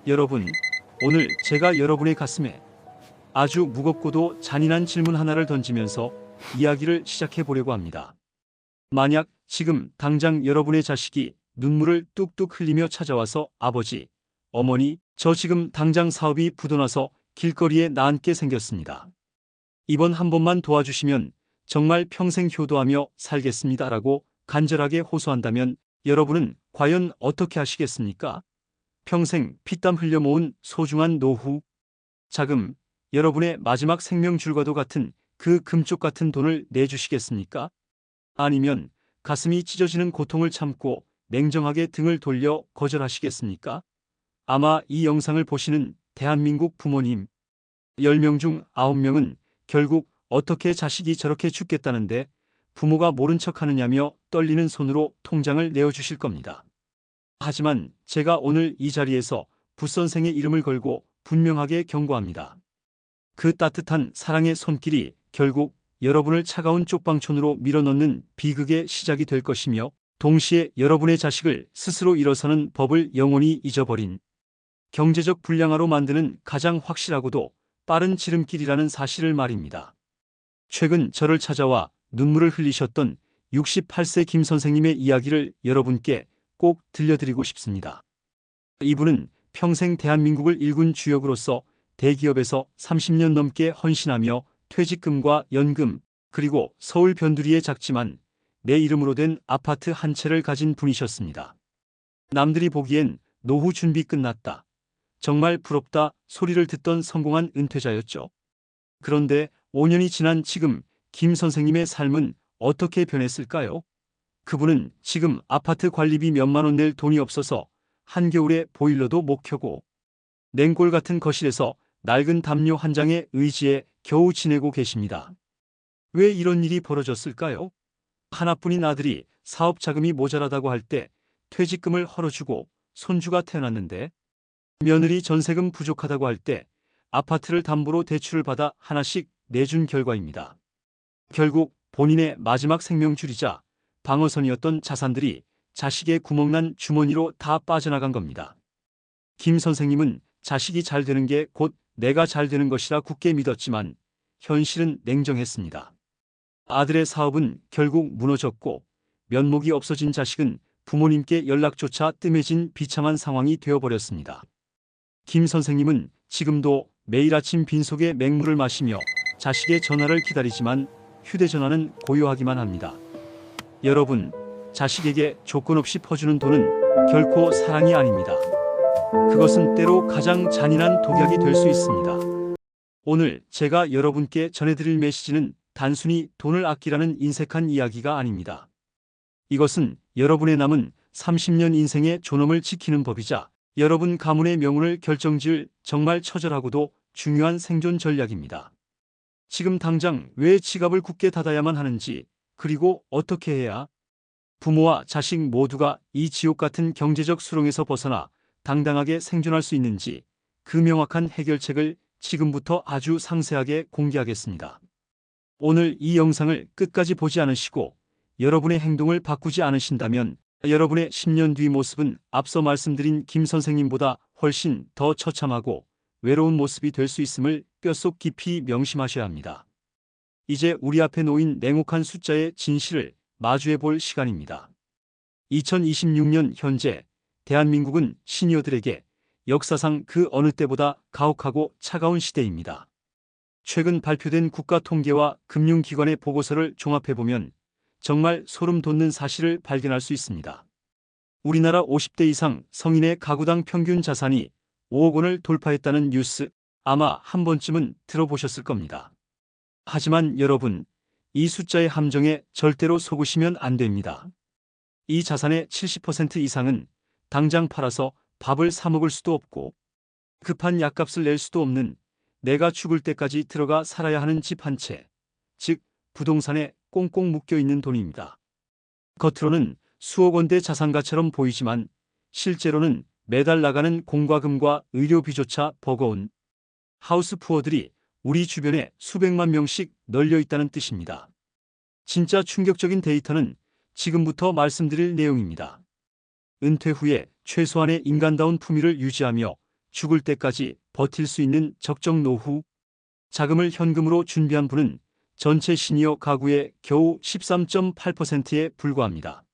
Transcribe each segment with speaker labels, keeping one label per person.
Speaker 1: 여러분, 오늘 제가 여러분의 가슴에 아주 무겁고도 잔인한 질문 하나를 던지면서 이야기를 시작해 보려고 합니다. 만약 지금 당장 여러분의 자식이 눈물을 뚝뚝 흘리며 찾아와서 아버지, 어머니, 저 지금 당장 사업이 부도나서 길거리에 나앉게 생겼습니다. 이번 한 번만 도와주시면 정말 평생 효도하며 살겠습니다라고 간절하게 호소한다면 여러분은 과연 어떻게 하시겠습니까? 평생 피땀 흘려 모은 소중한 노후, 자금, 여러분의 마지막 생명줄과도 같은 그 금쪽 같은 돈을 내주시겠습니까? 아니면 가슴이 찢어지는 고통을 참고 냉정하게 등을 돌려 거절하시겠습니까? 아마 이 영상을 보시는 대한민국 부모님 10명 중 9명은 결국 어떻게 자식이 저렇게 죽겠다는데 부모가 모른 척 하느냐며 떨리는 손으로 통장을 내어주실 겁니다. 하지만 제가 오늘 이 자리에서 붓선생의 이름을 걸고 분명하게 경고합니다. 그 따뜻한 사랑의 손길이 결국 여러분을 차가운 쪽방촌으로 밀어넣는 비극의 시작이 될 것이며 동시에 여러분의 자식을 스스로 일어서는 법을 영원히 잊어버린 경제적 불량화로 만드는 가장 확실하고도 빠른 지름길이라는 사실을 말입니다. 최근 저를 찾아와 눈물을 흘리셨던 68세 김 선생님의 이야기를 여러분께 꼭 들려드리고 싶습니다. 이분은 평생 대한민국을 일군 주역으로서 대기업에서 30년 넘게 헌신하며 퇴직금과 연금, 그리고 서울 변두리에 작지만 내 이름으로 된 아파트 한 채를 가진 분이셨습니다. 남들이 보기엔 노후 준비 끝났다, 정말 부럽다 소리를 듣던 성공한 은퇴자였죠. 그런데 5년이 지난 지금 김 선생님의 삶은 어떻게 변했을까요? 그분은 지금 아파트 관리비 몇만 원 낼 돈이 없어서 한겨울에 보일러도 못 켜고 냉골 같은 거실에서 낡은 담요 한 장의 의지에 겨우 지내고 계십니다. 왜 이런 일이 벌어졌을까요? 하나뿐인 아들이 사업 자금이 모자라다고 할 때 퇴직금을 헐어주고 손주가 태어났는데, 며느리 전세금 부족하다고 할 때 아파트를 담보로 대출을 받아 하나씩 내준 결과입니다. 결국 본인의 마지막 생명줄이자 방어선이었던 자산들이 자식의 구멍난 주머니로 다 빠져나간 겁니다. 김 선생님은 자식이 잘 되는 게 곧 내가 잘 되는 것이라 굳게 믿었지만 현실은 냉정했습니다. 아들의 사업은 결국 무너졌고 면목이 없어진 자식은 부모님께 연락조차 뜸해진 비참한 상황이 되어버렸습니다. 김 선생님은 지금도 매일 아침 빈속에 맹물을 마시며 자식의 전화를 기다리지만 휴대전화는 고요하기만 합니다. 여러분, 자식에게 조건 없이 퍼주는 돈은 결코 사랑이 아닙니다. 그것은 때로 가장 잔인한 독약이 될 수 있습니다. 오늘 제가 여러분께 전해드릴 메시지는 단순히 돈을 아끼라는 인색한 이야기가 아닙니다. 이것은 여러분의 남은 30년 인생의 존엄을 지키는 법이자 여러분 가문의 명운을 결정지을 정말 처절하고도 중요한 생존 전략입니다. 지금 당장 왜 지갑을 굳게 닫아야만 하는지, 그리고 어떻게 해야 부모와 자식 모두가 이 지옥 같은 경제적 수렁에서 벗어나 당당하게 생존할 수 있는지, 그 명확한 해결책을 지금부터 아주 상세하게 공개하겠습니다. 오늘 이 영상을 끝까지 보지 않으시고 여러분의 행동을 바꾸지 않으신다면 여러분의 10년 뒤 모습은 앞서 말씀드린 김 선생님보다 훨씬 더 처참하고 외로운 모습이 될 수 있음을 뼛속 깊이 명심하셔야 합니다. 이제 우리 앞에 놓인 냉혹한 숫자의 진실을 마주해 볼 시간입니다. 2026년 현재 대한민국은 시니어들에게 역사상 그 어느 때보다 가혹하고 차가운 시대입니다. 최근 발표된 국가통계와 금융기관의 보고서를 종합해보면 정말 소름 돋는 사실을 발견할 수 있습니다. 우리나라 50대 이상 성인의 가구당 평균 자산이 5억 원을 돌파했다는 뉴스, 아마 한 번쯤은 들어보셨을 겁니다. 하지만 여러분, 이 숫자의 함정에 절대로 속으시면 안 됩니다. 이 자산의 70% 이상은 당장 팔아서 밥을 사 먹을 수도 없고 급한 약값을 낼 수도 없는, 내가 죽을 때까지 들어가 살아야 하는 집 한 채, 즉 부동산에 꽁꽁 묶여 있는 돈입니다. 겉으로는 수억 원대 자산가처럼 보이지만 실제로는 매달 나가는 공과금과 의료비조차 버거운 하우스푸어들이 우리 주변에 수백만 명씩 널려 있다는 뜻입니다. 진짜 충격적인 데이터는 지금부터 말씀드릴 내용입니다. 은퇴 후에 최소한의 인간다운 품위를 유지하며 죽을 때까지 버틸 수 있는 적정 노후. 자금을 현금으로 준비한 분은 전체 시니어 가구의 겨우 13.8%에 불과합니다.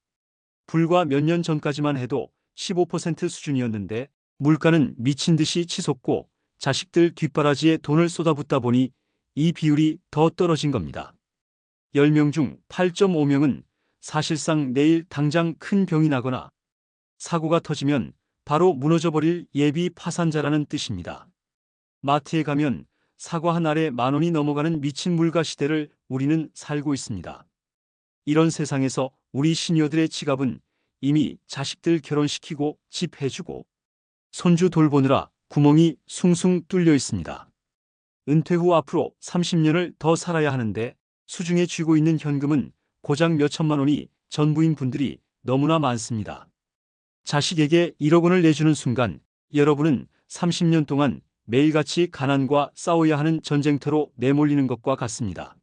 Speaker 1: 불과 몇 년 전까지만 해도 15% 수준이었는데 물가는 미친 듯이 치솟고 자식들 뒷바라지에 돈을 쏟아붓다 보니 이 비율이 더 떨어진 겁니다. 10명 중 8.5명은 사실상 내일 당장 큰 병이 나거나 사고가 터지면 바로 무너져버릴 예비 파산자라는 뜻입니다. 마트에 가면 사과 한 알에 10,000원이 넘어가는 미친 물가 시대를 우리는 살고 있습니다. 이런 세상에서 우리 시니어들의 지갑은 이미 자식들 결혼시키고 집 해주고 손주 돌보느라 구멍이 숭숭 뚫려 있습니다. 은퇴 후 앞으로 30년을 더 살아야 하는데 수중에 쥐고 있는 현금은 고작 몇천만 원이 전부인 분들이 너무나 많습니다. 자식에게 1억 원을 내주는 순간 여러분은 30년 동안 매일같이 가난과 싸워야 하는 전쟁터로 내몰리는 것과 같습니다.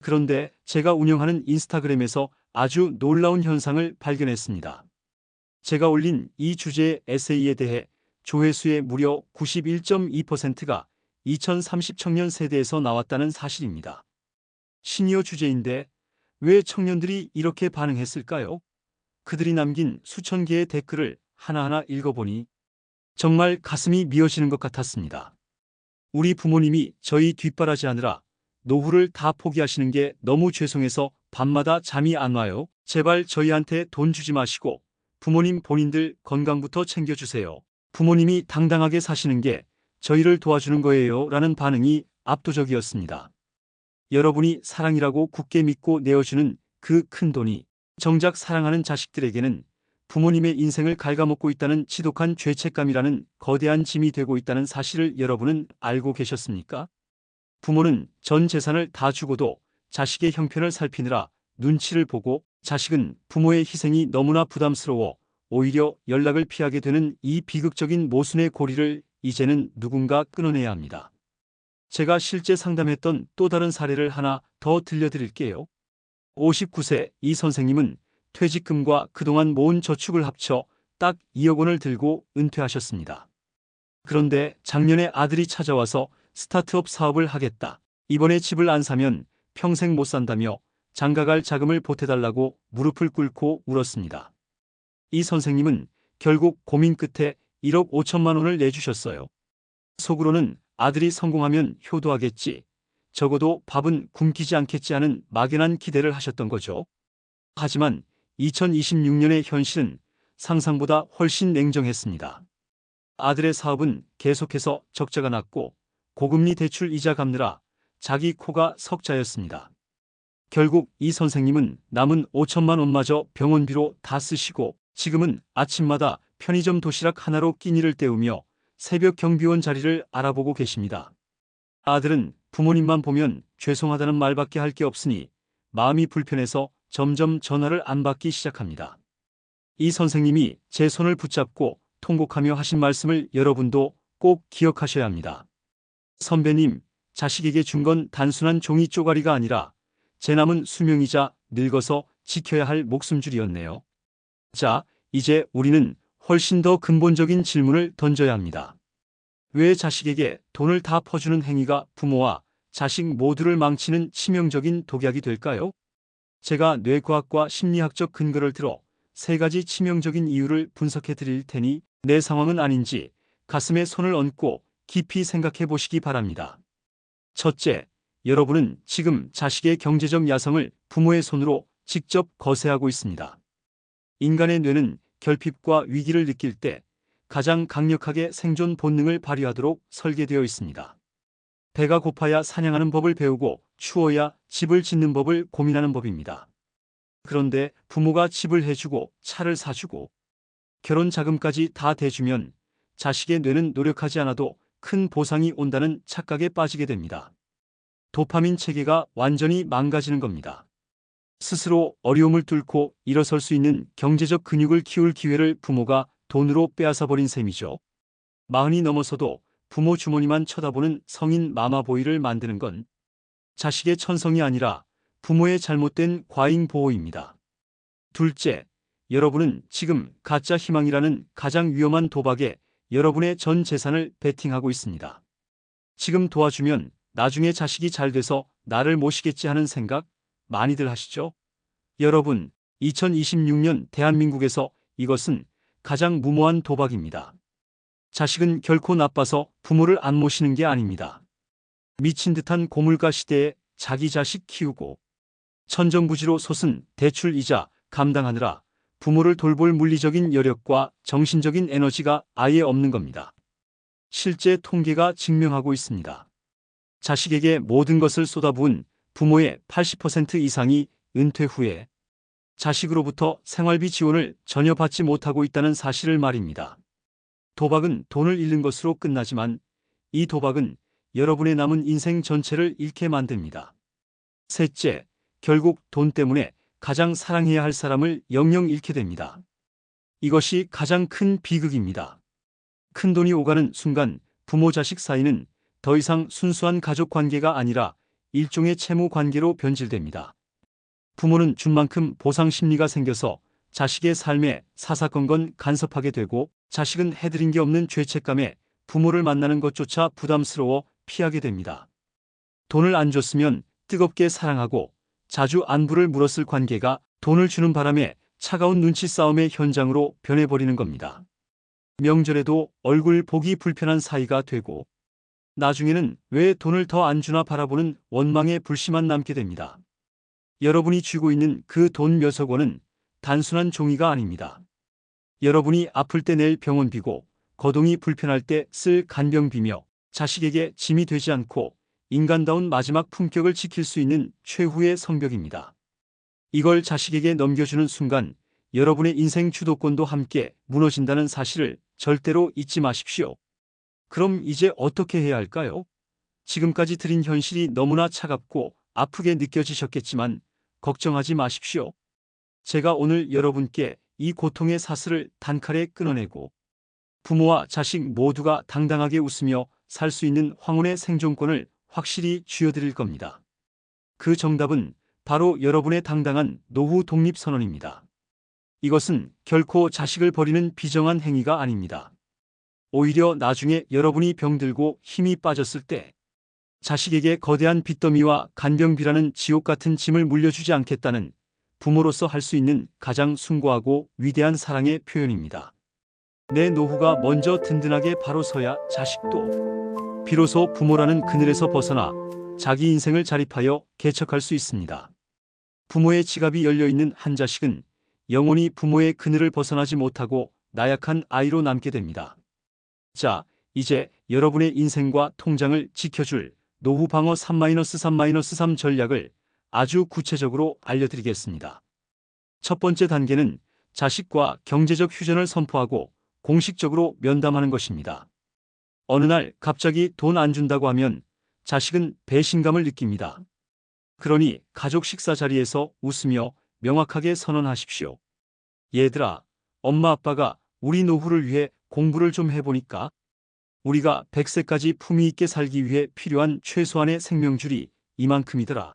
Speaker 1: 그런데 제가 운영하는 인스타그램에서 아주 놀라운 현상을 발견했습니다. 제가 올린 이 주제의 에세이에 대해 조회수의 무려 91.2%가 2030 청년 세대에서 나왔다는 사실입니다. 시니어 주제인데 왜 청년들이 이렇게 반응했을까요? 그들이 남긴 수천 개의 댓글을 하나하나 읽어보니 정말 가슴이 미어지는 것 같았습니다. 우리 부모님이 저희 뒷바라지하느라 노후를 다 포기하시는 게 너무 죄송해서 밤마다 잠이 안 와요. 제발 저희한테 돈 주지 마시고 부모님 본인들 건강부터 챙겨주세요. 부모님이 당당하게 사시는 게 저희를 도와주는 거예요. 라는 반응이 압도적이었습니다. 여러분이 사랑이라고 굳게 믿고 내어주는 그 큰 돈이 정작 사랑하는 자식들에게는 부모님의 인생을 갉아먹고 있다는 지독한 죄책감이라는 거대한 짐이 되고 있다는 사실을 여러분은 알고 계셨습니까? 부모는 전 재산을 다 주고도 자식의 형편을 살피느라 눈치를 보고 자식은 부모의 희생이 너무나 부담스러워 오히려 연락을 피하게 되는 이 비극적인 모순의 고리를 이제는 누군가 끊어내야 합니다. 제가 실제 상담했던 또 다른 사례를 하나 더 들려드릴게요. 59세 이 선생님은 퇴직금과 그동안 모은 저축을 합쳐 딱 2억 원을 들고 은퇴하셨습니다. 그런데 작년에 아들이 찾아와서 스타트업 사업을 하겠다. 이번에 집을 안 사면 평생 못 산다며 장가갈 자금을 보태달라고 무릎을 꿇고 울었습니다. 이 선생님은 결국 고민 끝에 1억 5천만 원을 내주셨어요. 속으로는 아들이 성공하면 효도하겠지, 적어도 밥은 굶기지 않겠지 하는 막연한 기대를 하셨던 거죠. 하지만 2026년의 현실은 상상보다 훨씬 냉정했습니다. 아들의 사업은 계속해서 적자가 났고 고금리 대출 이자 갚느라 자기 코가 석자였습니다. 결국 이 선생님은 남은 5천만 원마저 병원비로 다 쓰시고 지금은 아침마다 편의점 도시락 하나로 끼니를 때우며 새벽 경비원 자리를 알아보고 계십니다. 아들은 부모님만 보면 죄송하다는 말밖에 할 게 없으니 마음이 불편해서 점점 전화를 안 받기 시작합니다. 이 선생님이 제 손을 붙잡고 통곡하며 하신 말씀을 여러분도 꼭 기억하셔야 합니다. 선배님, 자식에게 준 건 단순한 종이 쪼가리가 아니라 제 남은 수명이자 늙어서 지켜야 할 목숨줄이었네요. 자, 이제 우리는 훨씬 더 근본적인 질문을 던져야 합니다. 왜 자식에게 돈을 다 퍼주는 행위가 부모와 자식 모두를 망치는 치명적인 독약이 될까요? 제가 뇌과학과 심리학적 근거를 들어 3가지 치명적인 이유를 분석해 드릴 테니 내 상황은 아닌지 가슴에 손을 얹고 깊이 생각해 보시기 바랍니다. 첫째, 여러분은 지금 자식의 경제적 야성을 부모의 손으로 직접 거세하고 있습니다. 인간의 뇌는 결핍과 위기를 느낄 때 가장 강력하게 생존 본능을 발휘하도록 설계되어 있습니다. 배가 고파야 사냥하는 법을 배우고 추워야 집을 짓는 법을 고민하는 법입니다. 그런데 부모가 집을 해주고 차를 사주고 결혼 자금까지 다 대주면 자식의 뇌는 노력하지 않아도 큰 보상이 온다는 착각에 빠지게 됩니다. 도파민 체계가 완전히 망가지는 겁니다. 스스로 어려움을 뚫고 일어설 수 있는 경제적 근육을 키울 기회를 부모가 돈으로 빼앗아버린 셈이죠. 40이 넘어서도 부모 주머니만 쳐다보는 성인 마마보이를 만드는 건 자식의 천성이 아니라 부모의 잘못된 과잉 보호입니다. 둘째, 여러분은 지금 가짜 희망이라는 가장 위험한 도박에 여러분의 전 재산을 베팅하고 있습니다. 지금 도와주면 나중에 자식이 잘 돼서 나를 모시겠지 하는 생각 많이들 하시죠? 여러분, 2026년 대한민국에서 이것은 가장 무모한 도박입니다. 자식은 결코 나빠서 부모를 안 모시는 게 아닙니다. 미친 듯한 고물가 시대에 자기 자식 키우고 천정부지로 솟은 대출 이자 감당하느라 부모를 돌볼 물리적인 여력과 정신적인 에너지가 아예 없는 겁니다. 실제 통계가 증명하고 있습니다. 자식에게 모든 것을 쏟아부은 부모의 80% 이상이 은퇴 후에 자식으로부터 생활비 지원을 전혀 받지 못하고 있다는 사실을 말입니다. 도박은 돈을 잃는 것으로 끝나지만 이 도박은 여러분의 남은 인생 전체를 잃게 만듭니다. 셋째, 결국 돈 때문에 가장 사랑해야 할 사람을 영영 잃게 됩니다. 이것이 가장 큰 비극입니다. 큰돈이 오가는 순간 부모 자식 사이는 더 이상 순수한 가족 관계가 아니라 일종의 채무 관계로 변질됩니다. 부모는 준 만큼 보상 심리가 생겨서 자식의 삶에 사사건건 간섭하게 되고 자식은 해드린 게 없는 죄책감에 부모를 만나는 것조차 부담스러워 피하게 됩니다. 돈을 안 줬으면 뜨겁게 사랑하고 자주 안부를 물었을 관계가 돈을 주는 바람에 차가운 눈치 싸움의 현장으로 변해버리는 겁니다. 명절에도 얼굴 보기 불편한 사이가 되고 나중에는 왜 돈을 더 안 주나 바라보는 원망의 불씨만 남게 됩니다. 여러분이 쥐고 있는 그 돈 몇억 원은 단순한 종이가 아닙니다. 여러분이 아플 때 낼 병원비고 거동이 불편할 때 쓸 간병비며 자식에게 짐이 되지 않고 인간다운 마지막 품격을 지킬 수 있는 최후의 성벽입니다. 이걸 자식에게 넘겨주는 순간 여러분의 인생 주도권도 함께 무너진다는 사실을 절대로 잊지 마십시오. 그럼 이제 어떻게 해야 할까요? 지금까지 드린 현실이 너무나 차갑고 아프게 느껴지셨겠지만 걱정하지 마십시오. 제가 오늘 여러분께 이 고통의 사슬을 단칼에 끊어내고 부모와 자식 모두가 당당하게 웃으며 살 수 있는 황혼의 생존권을 확실히 쥐어드릴 겁니다. 그 정답은 바로 여러분의 당당한 노후 독립선언입니다. 이것은 결코 자식을 버리는 비정한 행위가 아닙니다. 오히려 나중에 여러분이 병들고 힘이 빠졌을 때 자식에게 거대한 빚더미와 간병비라는 지옥 같은 짐을 물려주지 않겠다는 부모로서 할 수 있는 가장 숭고하고 위대한 사랑의 표현입니다. 내 노후가 먼저 든든하게 바로 서야 자식도 비로소 부모라는 그늘에서 벗어나 자기 인생을 자립하여 개척할 수 있습니다. 부모의 지갑이 열려있는 한 자식은 영원히 부모의 그늘을 벗어나지 못하고 나약한 아이로 남게 됩니다. 자, 이제 여러분의 인생과 통장을 지켜줄 노후 방어 3-3-3 전략을 아주 구체적으로 알려드리겠습니다. 첫 번째 단계는 자식과 경제적 휴전을 선포하고 공식적으로 면담하는 것입니다. 어느 날 갑자기 돈 안 준다고 하면 자식은 배신감을 느낍니다. 그러니 가족 식사 자리에서 웃으며 명확하게 선언하십시오. 얘들아, 엄마 아빠가 우리 노후를 위해 공부를 좀 해보니까 우리가 100세까지 품위 있게 살기 위해 필요한 최소한의 생명줄이 이만큼이더라.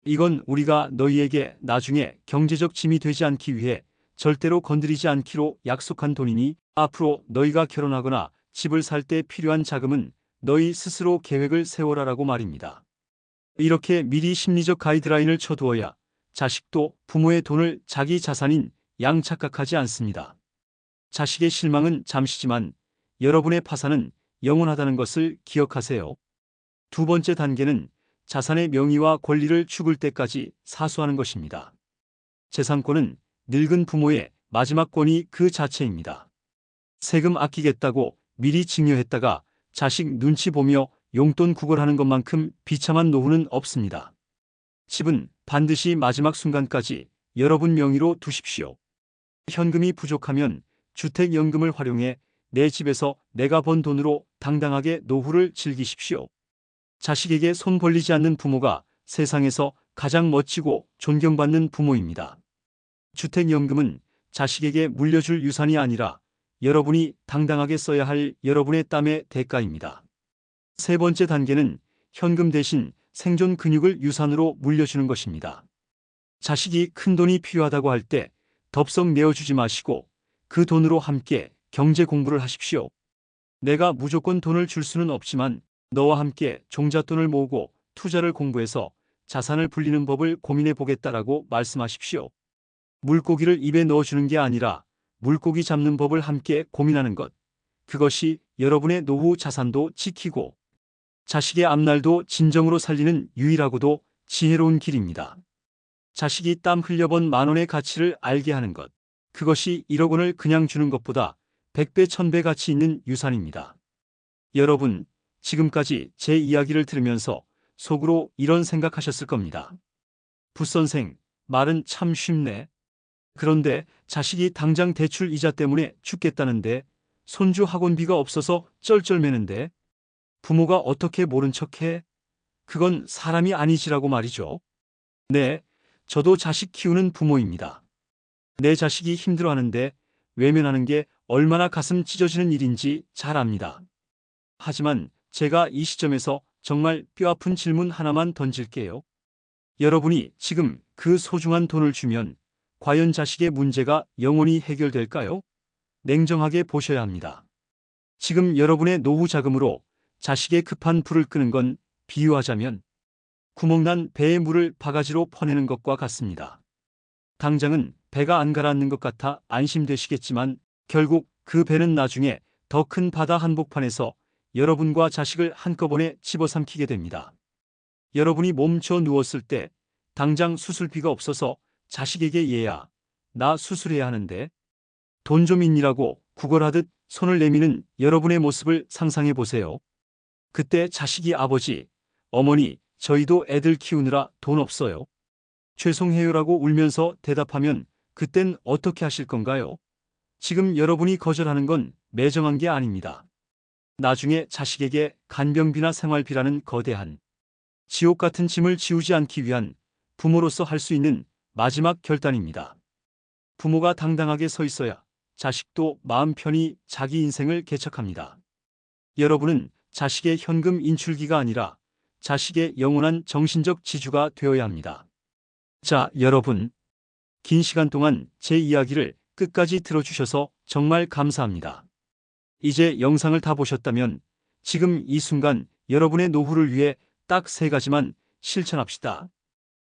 Speaker 1: 이건 우리가 너희에게 나중에 경제적 짐이 되지 않기 위해 절대로 건드리지 않기로 약속한 돈이니 앞으로 너희가 결혼하거나 집을 살 때 필요한 자금은 너희 스스로 계획을 세워라라고 말입니다. 이렇게 미리 심리적 가이드라인을 쳐두어야 자식도 부모의 돈을 자기 자산인 양 착각하지 않습니다. 자식의 실망은 잠시지만 여러분의 파산은 영원하다는 것을 기억하세요. 두 번째 단계는 자산의 명의와 권리를 죽을 때까지 사수하는 것입니다. 재산권은 늙은 부모의 마지막 권위 그 자체입니다. 세금 아끼겠다고 미리 증여했다가 자식 눈치 보며 용돈 구걸하는 것만큼 비참한 노후는 없습니다. 집은 반드시 마지막 순간까지 여러분 명의로 두십시오. 현금이 부족하면 주택연금을 활용해 내 집에서 내가 번 돈으로 당당하게 노후를 즐기십시오. 자식에게 손 벌리지 않는 부모가 세상에서 가장 멋지고 존경받는 부모입니다. 주택연금은 자식에게 물려줄 유산이 아니라 여러분이 당당하게 써야 할 여러분의 땀의 대가입니다. 세 번째 단계는 현금 대신 생존 근육을 유산으로 물려주는 것입니다. 자식이 큰 돈이 필요하다고 할 때 덥석 내어주지 마시고 그 돈으로 함께 경제 공부를 하십시오. 내가 무조건 돈을 줄 수는 없지만 너와 함께 종잣돈을 모으고 투자를 공부해서 자산을 불리는 법을 고민해 보겠다라고 말씀하십시오. 물고기를 입에 넣어주는 게 아니라 물고기 잡는 법을 함께 고민하는 것. 그것이 여러분의 노후 자산도 지키고 자식의 앞날도 진정으로 살리는 유일하고도 지혜로운 길입니다. 자식이 땀 흘려본 10,000원의 가치를 알게 하는 것. 그것이 1억 원을 그냥 주는 것보다 100배, 1000배 가치 있는 유산입니다. 여러분, 지금까지 제 이야기를 들으면서 속으로 이런 생각하셨을 겁니다. 붓선생, 말은 참 쉽네. 그런데 자식이 당장 대출 이자 때문에 죽겠다는데 손주 학원비가 없어서 쩔쩔매는데 부모가 어떻게 모른 척해? 그건 사람이 아니지라고 말이죠. 네, 저도 자식 키우는 부모입니다. 내 자식이 힘들어하는데 외면하는 게 얼마나 가슴 찢어지는 일인지 잘 압니다. 하지만 제가 이 시점에서 정말 뼈아픈 질문 하나만 던질게요. 여러분이 지금 그 소중한 돈을 주면 과연 자식의 문제가 영원히 해결될까요? 냉정하게 보셔야 합니다. 지금 여러분의 노후 자금으로 자식의 급한 불을 끄는 건 비유하자면 구멍난 배에 물을 바가지로 퍼내는 것과 같습니다. 당장은 배가 안 가라앉는 것 같아 안심되시겠지만 결국 그 배는 나중에 더 큰 바다 한복판에서 여러분과 자식을 한꺼번에 집어삼키게 됩니다. 여러분이 몸져 누웠을 때 당장 수술비가 없어서 자식에게 얘야, 나 수술해야 하는데 돈 좀 있니라고 구걸하듯 손을 내미는 여러분의 모습을 상상해 보세요. 그때 자식이 아버지, 어머니, 저희도 애들 키우느라 돈 없어요. 죄송해요라고 울면서 대답하면 그땐 어떻게 하실 건가요? 지금 여러분이 거절하는 건 매정한 게 아닙니다. 나중에 자식에게 간병비나 생활비라는 거대한 지옥 같은 짐을 지우지 않기 위한 부모로서 할 수 있는 마지막 결단입니다. 부모가 당당하게 서 있어야 자식도 마음 편히 자기 인생을 개척합니다. 여러분은 자식의 현금 인출기가 아니라 자식의 영원한 정신적 지주가 되어야 합니다. 자, 여러분. 긴 시간 동안 제 이야기를 끝까지 들어주셔서 정말 감사합니다. 이제 영상을 다 보셨다면 지금 이 순간 여러분의 노후를 위해 딱 3가지만 실천합시다.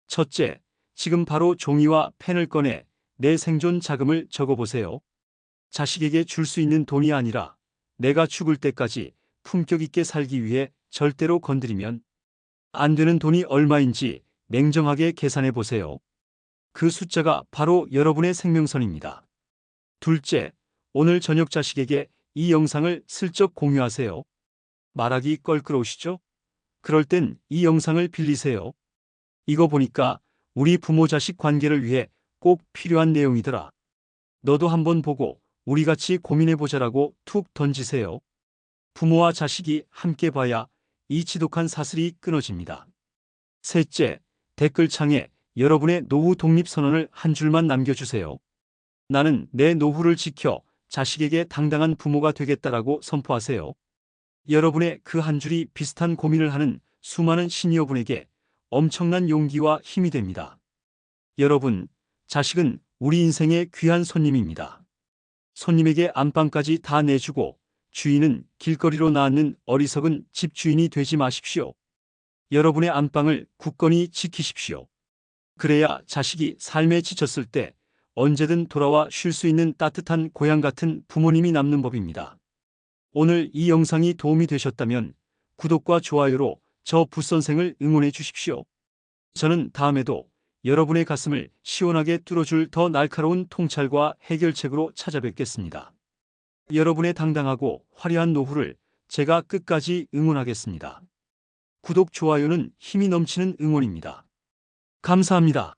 Speaker 1: 첫째, 지금 바로 종이와 펜을 꺼내 내 생존 자금을 적어보세요. 자식에게 줄 수 있는 돈이 아니라 내가 죽을 때까지 품격 있게 살기 위해 절대로 건드리면 안 되는 돈이 얼마인지 냉정하게 계산해 보세요. 그 숫자가 바로 여러분의 생명선입니다. 둘째, 오늘 저녁 자식에게 이 영상을 슬쩍 공유하세요. 말하기 껄끄러우시죠? 그럴 땐 이 영상을 빌리세요. 이거 보니까 우리 부모 자식 관계를 위해 꼭 필요한 내용이더라. 너도 한번 보고 우리 같이 고민해보자라고 툭 던지세요. 부모와 자식이 함께 봐야 이 지독한 사슬이 끊어집니다. 셋째, 댓글창에 여러분의 노후 독립선언을 한 줄만 남겨주세요. 나는 내 노후를 지켜 자식에게 당당한 부모가 되겠다라고 선포하세요. 여러분의 그 한 줄이 비슷한 고민을 하는 수많은 시니어분에게 엄청난 용기와 힘이 됩니다. 여러분, 자식은 우리 인생의 귀한 손님입니다. 손님에게 안방까지 다 내주고 주인은 길거리로 낳는 어리석은 집주인이 되지 마십시오. 여러분의 안방을 굳건히 지키십시오. 그래야 자식이 삶에 지쳤을 때 언제든 돌아와 쉴 수 있는 따뜻한 고향 같은 부모님이 남는 법입니다. 오늘 이 영상이 도움이 되셨다면 구독과 좋아요로 저 붓선생을 응원해 주십시오. 저는 다음에도 여러분의 가슴을 시원하게 뚫어줄 더 날카로운 통찰과 해결책으로 찾아뵙겠습니다. 여러분의 당당하고 화려한 노후를 제가 끝까지 응원하겠습니다. 구독, 좋아요는 힘이 넘치는 응원입니다. 감사합니다.